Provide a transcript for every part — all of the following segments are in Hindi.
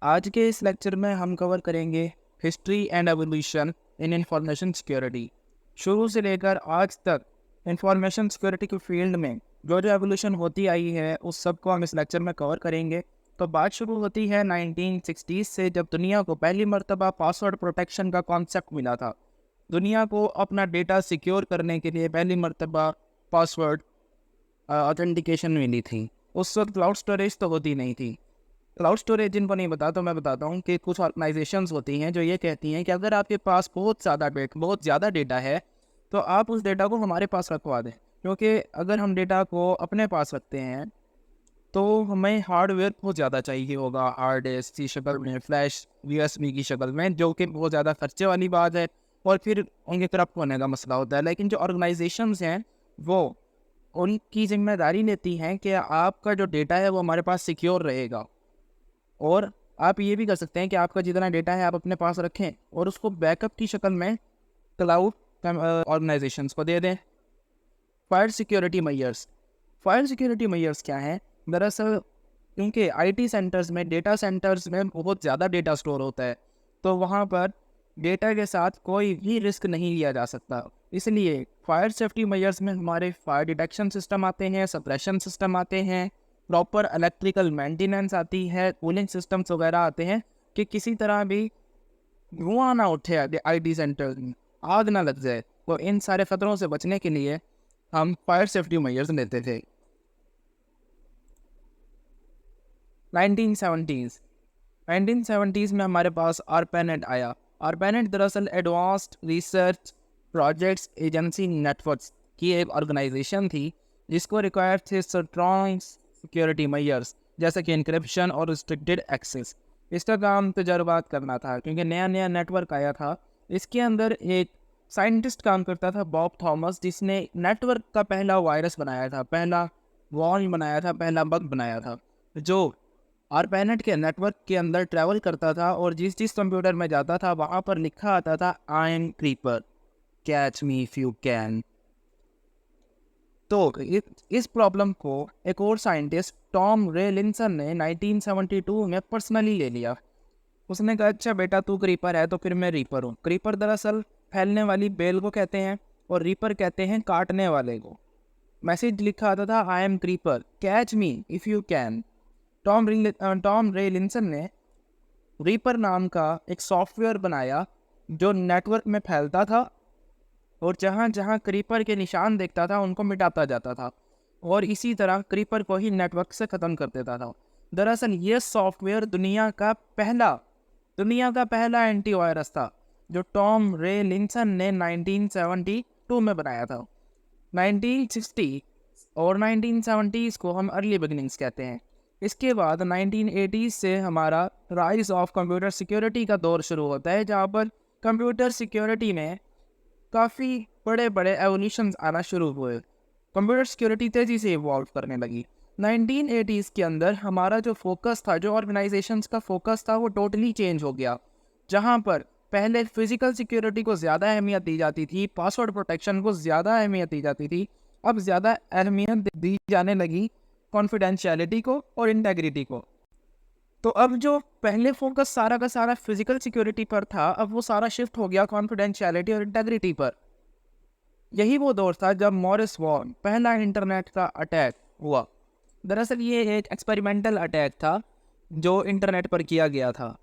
आज के इस लेक्चर में हम कवर करेंगे history and evolution in information security. शुरू से लेकर आज तक इंफॉर्मेशन सिक्योरिटी के फील्ड में जो जो एवोल्यूशन होती आई है उस सब को हम इस लेक्चर में कवर करेंगे। तो बात शुरू होती है 1960 से, जब दुनिया को पहली मर्तबा पासवर्ड प्रोटेक्शन का कॉन्सेप्ट मिला था। दुनिया को अपना डेटा सिक्योर करने के लिए पहली मर्तबा पासवर्ड ऑथेंटिकेशन मिली थी। उस वक्त क्लाउड स्टोरेज तो होती नहीं थी। क्लाउड स्टोरेज जिनको नहीं पता तो मैं बताता हूँ कि कुछ ऑर्गेनाइजेशंस होती हैं जो ये कहती हैं कि अगर आपके पास बहुत ज़्यादा डेटा है तो आप उस डेटा को हमारे पास रखवा दें, क्योंकि अगर हम डेटा को अपने पास रखते हैं तो हमें हार्डवेयर बहुत ज़्यादा चाहिए होगा, हार्ड डिस्क की शक्ल में, फ्लैश USB की शक्ल में, जो कि बहुत ज़्यादा खर्चे वाली बात है और फिर उनके करप्ट होने का मसला होता है। लेकिन जो ऑर्गेनाइजेशंस हैं वो उनकी जिम्मेदारी लेती हैं कि आपका जो डेटा है वो हमारे पास सिक्योर रहेगा। और आप ये भी कर सकते हैं कि आपका जितना डेटा है आप अपने पास रखें और उसको बैकअप की शक्ल में क्लाउड ऑर्गेनाइजेशंस को दे दें। फायर सिक्योरिटी मेजर्स क्या हैं? दरअसल क्योंकि IT सेंटर्स में, डेटा सेंटर्स में बहुत ज़्यादा डेटा स्टोर होता है, तो वहाँ पर डेटा के साथ कोई भी रिस्क नहीं लिया जा सकता। इसलिए फायर सेफ्टी मेजर्स में हमारे फायर डिटेक्शन सिस्टम आते हैं, सप्रेशन सिस्टम आते हैं, प्रॉपर इलेक्ट्रिकल मेंटेनेंस आती है, कूलिंग सिस्टम्स वगैरह आते हैं कि किसी तरह भी धुआं ना उठे, IT सेंटर्स में आग ना लग जाए। तो इन सारे खतरों से बचने के लिए हम फायर सेफ्टी मेजर्स लेते थे। 1970s में हमारे आर ARPANET आया। ARPANET दरअसल advanced research projects agency networks की एक ऑर्गेनाइजेशन थी जिसको रिक्वायर थे स्ट्रॉन्ग सिक्योरिटी मेजर्स जैसे कि इंक्रिप्शन और रिस्ट्रिक्टेड एक्सेस। इसका काम तजर्बात करना था क्योंकि नया नया नेटवर्क आया था। इसके अंदर एक साइंटिस्ट काम करता था, बॉब थॉमस, जिसने नेटवर्क का पहला वायरस बनाया था, पहला वॉल बनाया था, पहला बग बनाया था, जो ARPANET के नेटवर्क के अंदर ट्रैवल करता था और जिस जिस कंप्यूटर में जाता था वहाँ पर लिखा आता था I am creeper, catch me if you can. तो इस प्रॉब्लम को एक और साइंटिस्ट टॉम रे लिंसन ने 1972 में पर्सनली ले लिया। उसने कहा अच्छा बेटा तू क्रीपर है तो फिर मैं रीपर हूँ। क्रीपर दरअसल फैलने वाली बेल को कहते हैं और रीपर कहते हैं काटने वाले को। मैसेज लिखा आता था I am creeper, catch me if you can. Tom रे लिंसन ने रीपर नाम का एक सॉफ्टवेयर बनाया जो नेटवर्क में फैलता था और जहाँ जहाँ क्रीपर के निशान देखता था उनको मिटाता जाता था और इसी तरह क्रीपर को ही नेटवर्क से ख़त्म कर देता था। दरअसल ये सॉफ्टवेयर दुनिया का पहला एंटीवायरस था जो टॉम रे लिंसन ने 1972 में बनाया था। 1960 और 1970s को हम अर्ली बिगिनिंग्स कहते हैं। इसके बाद 1980s से हमारा राइज ऑफ कंप्यूटर सिक्योरिटी का दौर शुरू होता है, जहाँ पर कंप्यूटर सिक्योरिटी में काफ़ी बड़े बड़े एवोल्यूशंस आना शुरू हुए। कंप्यूटर सिक्योरिटी तेज़ी से इवॉल्व करने लगी। 1980s के अंदर हमारा जो फोकस था, जो ऑर्गेनाइजेशंस का फोकस था, वो टोटली चेंज हो गया। जहाँ पर पहले फिजिकल सिक्योरिटी को ज़्यादा अहमियत दी जाती थी, पासवर्ड प्रोटेक्शन को ज़्यादा अहमियत दी जाती थी, अब ज़्यादा अहमियत दी जाने लगी कॉन्फिडेंशियलिटी को और इंटेग्रिटी को। तो अब जो पहले फोकस सारा का सारा फिजिकल सिक्योरिटी पर था, अब वो सारा शिफ्ट हो गया कॉन्फिडेंशियलिटी और इंटेग्रिटी पर। यही वो दौर था जब मॉरिस वॉर्न पहला इंटरनेट का अटैक हुआ। दरअसल ये एक एक्सपेरिमेंटल अटैक था जो इंटरनेट पर किया गया था।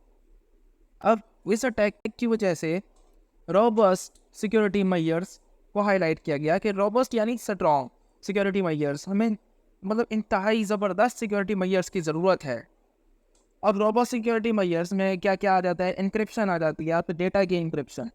अब इस अटैक की वजह से रोबस्ट सिक्योरिटी मेजर्स को हाईलाइट किया गया कि रोबस्ट यानी स्ट्रॉन्ग सिक्योरिटी मेजर्स, हमें मतलब इंतहाई ज़बरदस्त सिक्योरिटी मेजर्स की ज़रूरत है। अब रोबस्ट सिक्योरिटी मेजर्स में क्या क्या आ जाता है? इंक्रिप्शन आ जाती है, आप डेटा की इंक्रिप्शन,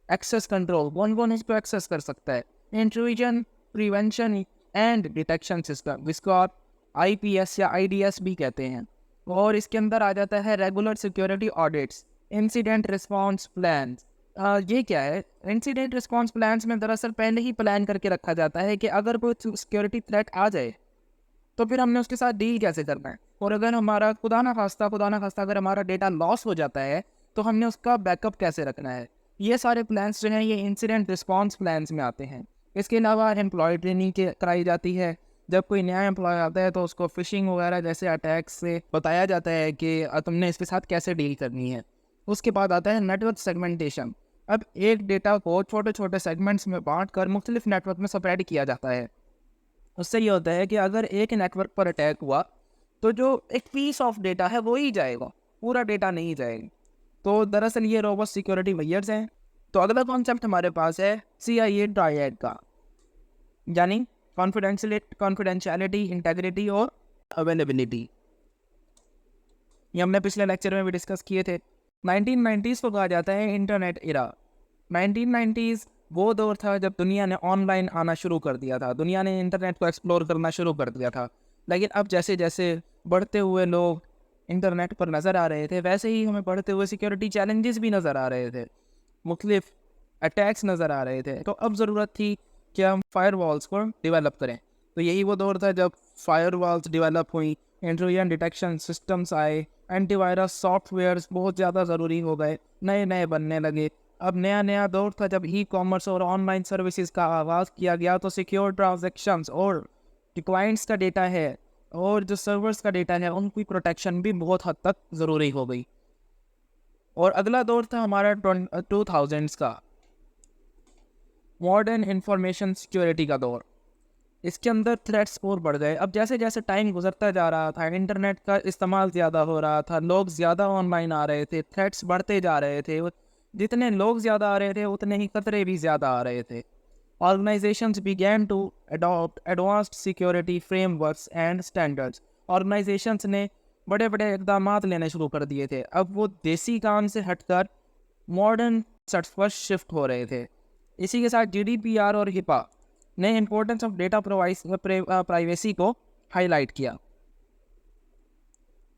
एक्सेस कंट्रोल, कौन इस पर एक्सेस कर सकता है, intrusion prevention and detection system, जिसको आप IPS या IDS भी कहते हैं। और इसके अंदर आ जाता है regular security audits, incident response plan. ये क्या है? इंसिडेंट रिस्पॉन्स प्लान्स में दरअसल पहले ही प्लान करके रखा जाता है कि अगर कोई सिक्योरिटी थ्रेट आ जाए तो फिर हमने उसके साथ डील कैसे करना है, और अगर हमारा खुदा ना खास्ता अगर हमारा डेटा लॉस हो जाता है तो हमने उसका बैकअप कैसे रखना है। ये सारे प्लान्स जो हैं ये इंसिडेंट रिस्पॉन्स प्लान्स में आते हैं। इसके अलावा एम्प्लॉय ट्रेनिंग कराई जाती है, जब कोई नया एम्प्लॉय आता है तो उसको फिशिंग वगैरह जैसे अटैक्स से बताया जाता है कि तुमने इसके साथ कैसे डील करनी है। उसके बाद आता है नेटवर्क सेगमेंटेशन। अब एक डेटा को छोटे छोटे सेगमेंट्स में बांट कर मुख्तलिफ नेटवर्क में स्प्रेड किया जाता है। उससे ये होता है कि अगर एक नेटवर्क पर अटैक हुआ तो जो एक पीस ऑफ डेटा है वो ही जाएगा, पूरा डेटा नहीं जाएगा। तो दरअसल ये रोबस्ट सिक्योरिटी मेजर्स हैं। तो अगला कॉन्सेप्ट हमारे पास है CIA ट्रायड का, यानी कॉन्फिडेंशियलिटी, इंटेग्रिटी और अवेलेबिलिटी। ये हमने पिछले लेक्चर में भी डिस्कस किए थे। 1990s को कहा जाता है इंटरनेट इरा। 1990s वो दौर था जब दुनिया ने ऑनलाइन आना शुरू कर दिया था, दुनिया ने इंटरनेट को एक्सप्लोर करना शुरू कर दिया था। लेकिन अब जैसे जैसे बढ़ते हुए लोग इंटरनेट पर नज़र आ रहे थे, वैसे ही हमें बढ़ते हुए सिक्योरिटी चैलेंजेस भी नज़र आ रहे थे, मुख्तलिफ अटैक्स नज़र आ रहे थे। तो अब ज़रूरत थी कि हम फायरवॉल्स को डेवलप करें। तो यही वो दौर था जब फायरवॉल्स डेवलप हुई, इंट्रूजन डिटेक्शन सिस्टम्स आए, एंटीवायरस सॉफ्टवेयर्स बहुत ज़्यादा ज़रूरी हो गए, नए नए बनने लगे। अब नया नया दौर था जब ई कॉमर्स और ऑनलाइन सर्विसेज का आगाज़ किया गया। तो सिक्योर ट्रांजैक्शंस और जो क्लाइंट्स का डेटा है और जो सर्वर्स का डेटा है उनकी प्रोटेक्शन भी बहुत हद तक ज़रूरी हो गई। और अगला दौर था हमारा 2000s का, मॉडर्न इंफॉर्मेशन सिक्योरिटी का दौर। इसके अंदर थ्रेट्स और बढ़ गए। अब जैसे जैसे टाइम गुजरता जा रहा था, इंटरनेट का इस्तेमाल ज़्यादा हो रहा था, लोग ज़्यादा ऑनलाइन आ रहे थे, थ्रेट्स बढ़ते जा रहे थे। जितने लोग ज़्यादा आ रहे थे उतने ही खतरे भी ज़्यादा आ रहे थे। Organisations began to adopt advanced security frameworks and standards. Organisations ने बड़े बड़े इकदाम लेने शुरू कर दिए थे। अब वो देसी काम से हटकर मॉडर्न सेट्स पर शिफ्ट हो रहे थे। इसी के साथ GDPR और HIPAA ने इम्पोर्टेंस ऑफ डेटा प्राइवेसी को हाईलाइट किया।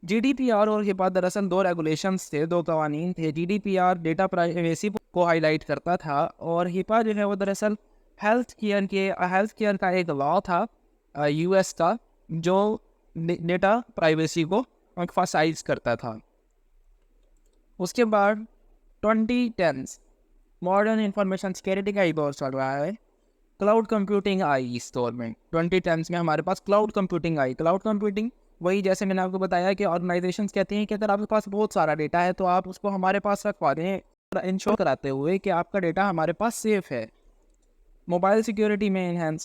GDPR और HIPAA दरअसल दो रेगुलेशंस थे, दो कवानीन थे। GDPR डेटा प्राइवेसी को हाईलाइट करता था और HIPAA जो है वो दरअसल हेल्थ केयर का एक लॉ था US का, जो डेटा प्राइवेसी को एम्फसाइज करता था। उसके बाद 2010 मॉडर्न इंफॉर्मेशन सिक्योरिटी का ही दौर चल रहा है। क्लाउड कंप्यूटिंग आई इस दौर में। 2010s में हमारे पास क्लाउड कंप्यूटिंग आई। क्लाउड कंप्यूटिंग वही, जैसे मैंने आपको बताया कि ऑर्गेनाइजेशंस कहते हैं कि अगर आपके पास बहुत सारा डेटा है तो आप उसको हमारे पास रखवा दें, इंश्योर कराते हुए कि आपका डेटा हमारे पास सेफ है। मोबाइल सिक्योरिटी में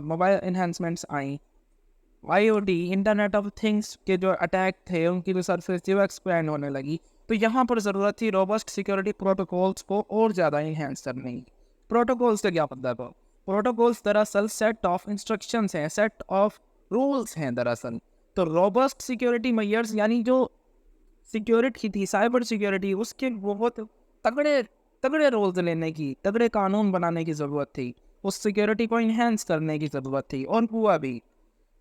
मोबाइल इन्हांसमेंट्स आई। IoT, इंटरनेट ऑफ थिंग्स के जो अटैक थे उनकी जो सरफेस थी वो एक्सपैंड होने लगी। तो यहाँ पर ज़रूरत थी रोबस्ट सिक्योरिटी प्रोटोकॉल्स को और ज़्यादा इन्हेंस करने की। प्रोटोकॉल्स का क्या मतलब है? प्रोटोकॉल्स दरअसल सेट ऑफ इंस्ट्रक्शंस हैं, सेट ऑफ रूल्स हैं दरअसल। तो रोबस्ट सिक्योरिटी मेजर्स यानी जो सिक्योरिटी थी, साइबर सिक्योरिटी, उसके बहुत तगड़े तगड़े रोल्स लेने की, तगड़े कानून बनाने की ज़रूरत थी, उस सिक्योरिटी को इन्हेंस करने की ज़रूरत थी, और हुआ भी।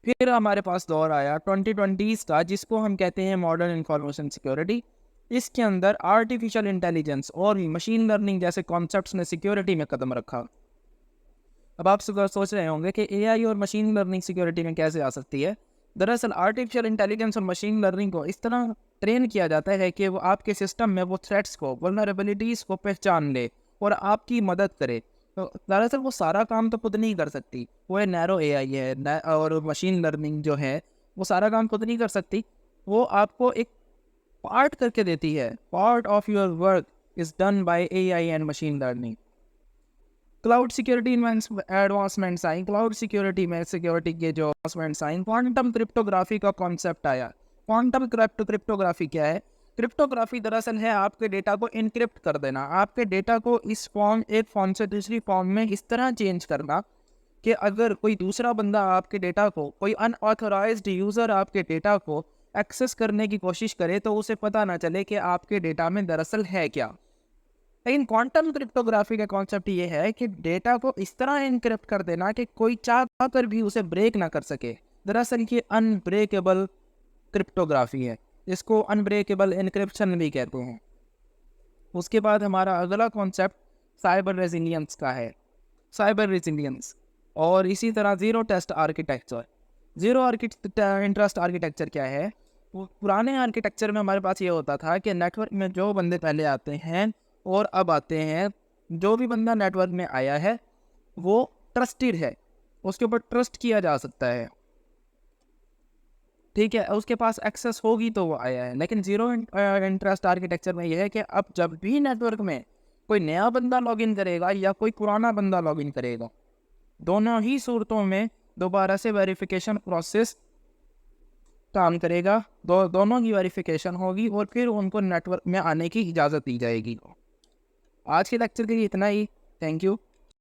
फिर हमारे पास दौर आया 2020s का, जिसको हम कहते हैं मॉडर्न इंफॉर्मेशन सिक्योरिटी। इसके अंदर आर्टिफिशियल इंटेलिजेंस और मशीन लर्निंग जैसे कॉन्सेप्ट्स ने सिक्योरिटी में कदम रखा। अब आप सोच रहे होंगे कि AI और मशीन लर्निंग सिक्योरिटी में कैसे आ सकती है। दरअसल आर्टिफिशियल इंटेलिजेंस और मशीन लर्निंग को इस तरह ट्रेन किया जाता है कि वो आपके सिस्टम में वो थ्रेट्स को, वल्नरेबिलिटीज़ को पहचान ले और आपकी मदद करे। तो दरअसल वो सारा काम तो खुद नहीं कर सकती, वो है नैरो AI है, और मशीन लर्निंग जो है वो सारा काम खुद नहीं कर सकती, वो आपको एक पार्ट करके देती है। Part of your work is done by AI and machine learning. Cloud security advancements I. Cloud security में सिक्योरिटी के जो एडवांसमेंट्स आई, क्वांटम क्रिप्टोग्राफी का कॉन्सेप्ट आया। क्वांटम क्रिप्टोग्राफी क्या है? क्रिप्टोग्राफी दरअसल है आपके डेटा को इनक्रिप्ट कर देना, आपके डेटा को इस फॉर्म, एक फॉर्म से दूसरी फॉर्म में इस तरह चेंज करना कि अगर कोई दूसरा बंदा आपके डेटा को, कोई अनऑथराइज्ड यूज़र आपके डेटा को एक्सेस करने की कोशिश करे तो उसे पता ना चले कि आपके डेटा में दरअसल है क्या। लेकिन क्वांटम क्रिप्टोग्राफी का कॉन्सेप्ट ये है कि डेटा को इस तरह इनक्रिप्ट कर देना कि कोई चाह कर भी उसे ब्रेक ना कर सके। दरअसल ये अनब्रेकेबल क्रिप्टोग्राफी है, इसको अनब्रेकेबल इनक्रिप्शन भी कहते हैं। उसके बाद हमारा अगला कॉन्सेप्ट साइबर रेजिलियंस का है, साइबर रेजिलियंस। और इसी तरह zero trust architecture. Zero trust architecture क्या है? वो पुराने आर्किटेक्चर में हमारे पास ये होता था कि नेटवर्क में जो बंदे पहले आते हैं और अब आते हैं, जो भी बंदा नेटवर्क में आया है वो ट्रस्टेड है, उसके ऊपर ट्रस्ट किया जा सकता है। ठीक है, उसके पास एक्सेस होगी तो वो आया है। लेकिन ज़ीरो इंटरेस्ट आर्किटेक्चर में यह है कि अब जब भी नेटवर्क में कोई नया बंदा लॉगिन करेगा या कोई पुराना बंदा लॉगिन करेगा, दोनों ही सूरतों में दोबारा से वेरिफिकेशन प्रोसेस काम करेगा। दोनों की वेरिफिकेशन होगी और फिर उनको नेटवर्क में आने की इजाज़त दी जाएगी। आज के लेक्चर के लिए इतना ही। Thank you.